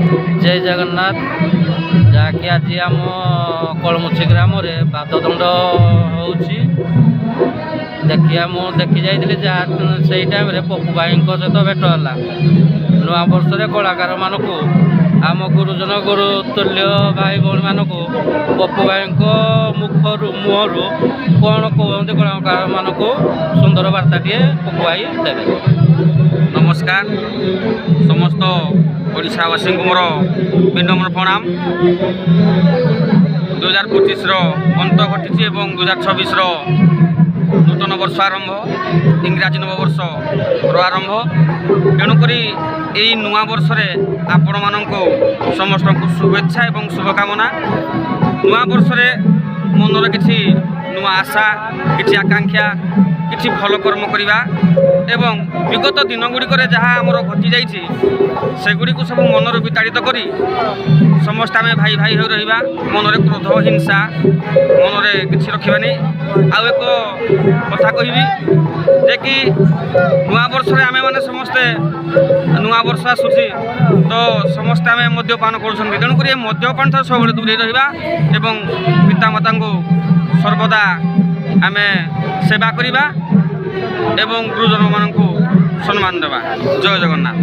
जय जगन्नाथ जहाँकि आज आम कलमुची ग्राम बाददंड होची देखिए देखी जाइए जहाँ से टाइम पप्पू भाई सहित भेट है नुआ वर्ष कलाकार मानक आम गुरुजन गुरुतुल्य भाई भौणी मानक पप्पू भाई मुखर मुहर कौन कहते कलाकार मानक सुंदर वार्ताटे पप्पू भाई देवे। नमस्कार समस्त ओडिशावासी को मोर विनम्र प्रणाम। 2025 अंत घटी 2026 नूतन वर्ष आरंभ इंग्राजी नववर्ष आरंभ तेणुक यही नुआ वर्ष आपण मानक समस्त को शुभेच्छा एवं शुभकामना। नुआ वर्ष मनर किसी नुआ आशा किसी आकांक्षा किसी भल कर्म करवा एवं विगत दिन गुड़िक जहाँ आमर घटी जाइए सेगुड़ी सब मनर विताड़ित कर समस्त आम भाई भाई हो रहा मनरे क्रोध हिंसा मनरे किसी रखानी। आउ एक कथा कहबी जे कि नुआ वर्ष आम मैंने समस्ते नुआ वर्ष आसूसी तो समस्ते आम मद्यपान कर तेणुक मद्यपान ठार सब दूरे रहा एवं पितामाता को सर्वदा आम सेवा करवा एवं गुरुजन मान सम्मान देवा। जय जगन्नाथ।